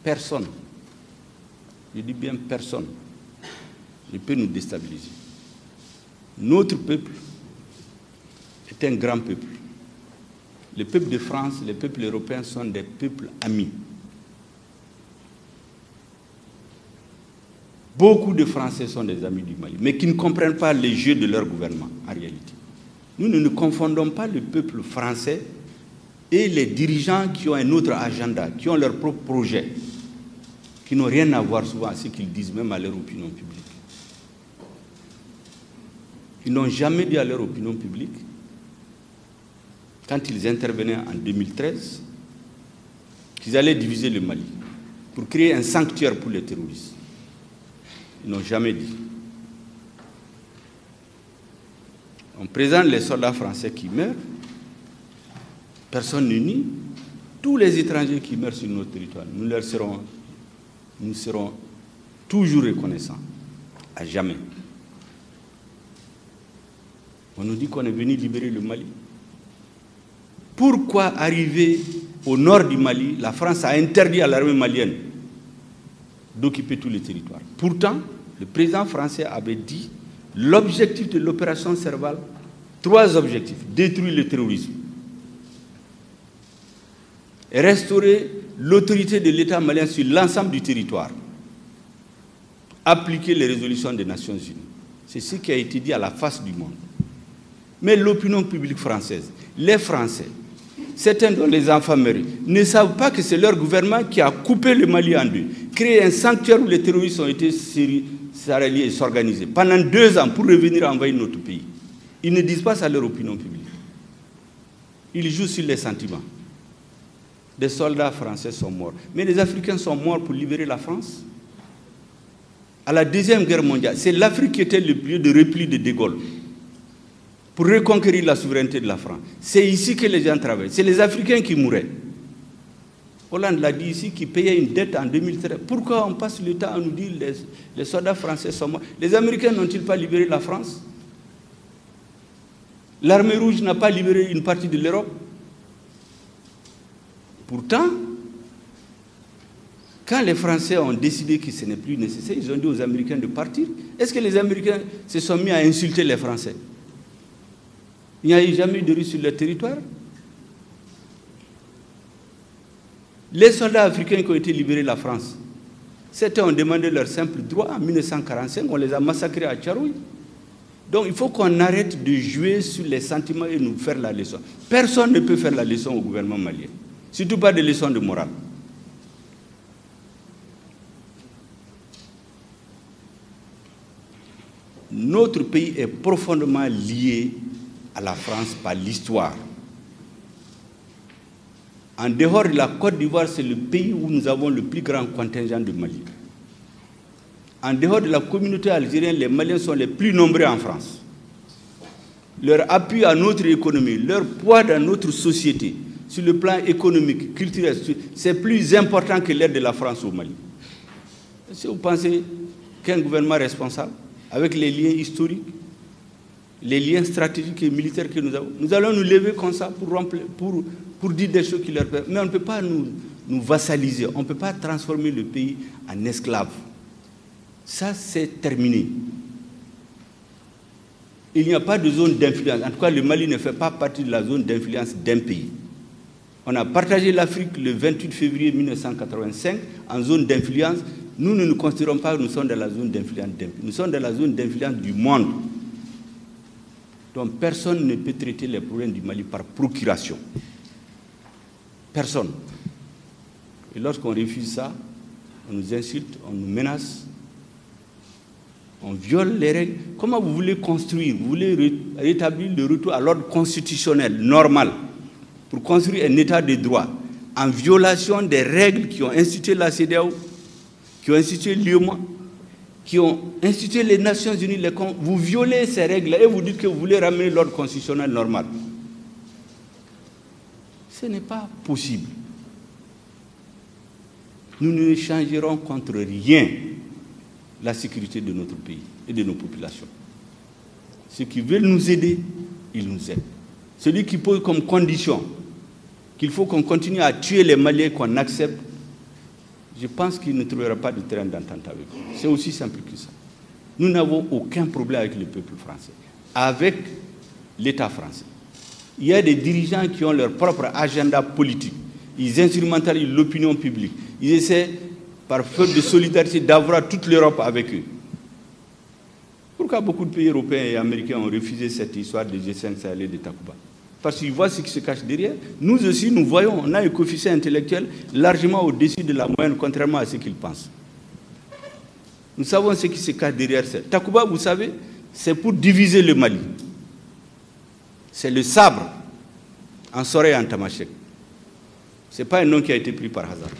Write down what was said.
personne, je dis bien personne, ne peut nous déstabiliser. Notre peuple est un grand peuple. Les peuples de France, les peuples européens sont des peuples amis. Beaucoup de Français sont des amis du Mali, mais qui ne comprennent pas les jeux de leur gouvernement, en réalité. Nous ne confondons pas le peuple français et les dirigeants qui ont un autre agenda, qui ont leur propre projet, qui n'ont rien à voir souvent à ce qu'ils disent, même à leur opinion publique. Ils n'ont jamais dit à leur opinion publique, quand ils intervenaient en 2013, qu'ils allaient diviser le Mali pour créer un sanctuaire pour les terroristes. Ils n'ont jamais dit. On présente les soldats français qui meurent, personne ne nie. Tous les étrangers qui meurent sur notre territoire, nous serons toujours reconnaissants, à jamais. On nous dit qu'on est venu libérer le Mali. Pourquoi arriver au nord du Mali, la France a interdit à l'armée malienne d'occuper tous les territoires. Pourtant, le président français avait dit l'objectif de l'opération Serval, 3 objectifs: détruire le terrorisme, et restaurer l'autorité de l'État malien sur l'ensemble du territoire, appliquer les résolutions des Nations Unies. C'est ce qui a été dit à la face du monde. Mais l'opinion publique française, les Français, certains dont les enfants meurent, ne savent pas que c'est leur gouvernement qui a coupé le Mali en deux, créé un sanctuaire où les terroristes ont été s'allier et s'organiser pendant 2 ans pour revenir envahir notre pays. Ils ne disent pas ça à leur opinion publique. Ils jouent sur les sentiments. Des soldats français sont morts. Mais les Africains sont morts pour libérer la France. À la Deuxième Guerre mondiale, c'est l'Afrique qui était le lieu de repli de Gaulle pour reconquérir la souveraineté de la France. C'est ici que les gens travaillent. C'est les Africains qui mouraient. Hollande l'a dit ici, qui payait une dette en 2013. Pourquoi on passe le temps à nous dire que les soldats français sont morts? Les Américains n'ont-ils pas libéré la France? L'armée rouge n'a pas libéré une partie de l'Europe? Pourtant, quand les Français ont décidé que ce n'est plus nécessaire, ils ont dit aux Américains de partir. Est-ce que les Américains se sont mis à insulter les Français? Il n'y a eu jamais de Russes sur leur territoire. Les soldats africains qui ont été libérés de la France, certains ont demandé leur simple droit en 1945, on les a massacrés à Tcharoui. Donc il faut qu'on arrête de jouer sur les sentiments et nous faire la leçon. Personne ne peut faire la leçon au gouvernement malien, surtout pas des leçons de morale. Notre pays est profondément lié à la France par l'histoire. En dehors de la Côte d'Ivoire, c'est le pays où nous avons le plus grand contingent de Mali. En dehors de la communauté algérienne, les Maliens sont les plus nombreux en France. Leur appui à notre économie, leur poids dans notre société, sur le plan économique, culturel, c'est plus important que l'aide de la France au Mali. Est-ce que vous pensez qu'un gouvernement responsable, avec les liens historiques, les liens stratégiques et militaires que nous avons, nous allons nous lever comme ça pour dire des choses qui leur permettent. Mais on ne peut pas nous vassaliser, on ne peut pas transformer le pays en esclave. Ça, c'est terminé. Il n'y a pas de zone d'influence. En tout cas, le Mali ne fait pas partie de la zone d'influence d'un pays. On a partagé l'Afrique le 28 février 1985 en zone d'influence. Nous ne nous considérons pas que nous sommes dans la zone d'influence d'un pays. Nous sommes dans la zone d'influence du monde. Donc personne ne peut traiter les problèmes du Mali par procuration. Personne. Et lorsqu'on refuse ça, on nous insulte, on nous menace, on viole les règles. Comment vous voulez construire? Vous voulez rétablir le retour à l'ordre constitutionnel normal pour construire un état de droit en violation des règles qui ont institué la CEDEAO, qui ont institué l'UEMOA, qui ont institué les Nations Unies, vous violez ces règles et vous dites que vous voulez ramener l'ordre constitutionnel normal. Ce n'est pas possible. Nous ne changerons contre rien la sécurité de notre pays et de nos populations. Ceux qui veulent nous aider, ils nous aident. Celui qui pose comme condition qu'il faut qu'on continue à tuer les Maliens qu'on accepte, je pense qu'il ne trouvera pas de terrain d'entente avec nous. C'est aussi simple que ça. Nous n'avons aucun problème avec le peuple français, avec l'État français. Il y a des dirigeants qui ont leur propre agenda politique. Ils instrumentalisent l'opinion publique. Ils essaient, par faute de solidarité, d'avoir toute l'Europe avec eux. Pourquoi beaucoup de pays européens et américains ont refusé cette histoire de G5 Sahel et de Takuba? Parce qu'ils voient ce qui se cache derrière. Nous aussi, nous voyons, on a un coefficient intellectuel largement au-dessus de la moyenne, contrairement à ce qu'ils pensent. Nous savons ce qui se cache derrière ça. Takuba, vous savez, c'est pour diviser le Mali. C'est le sabre en Soré et en Tamashek. Ce n'est pas un nom qui a été pris par hasard.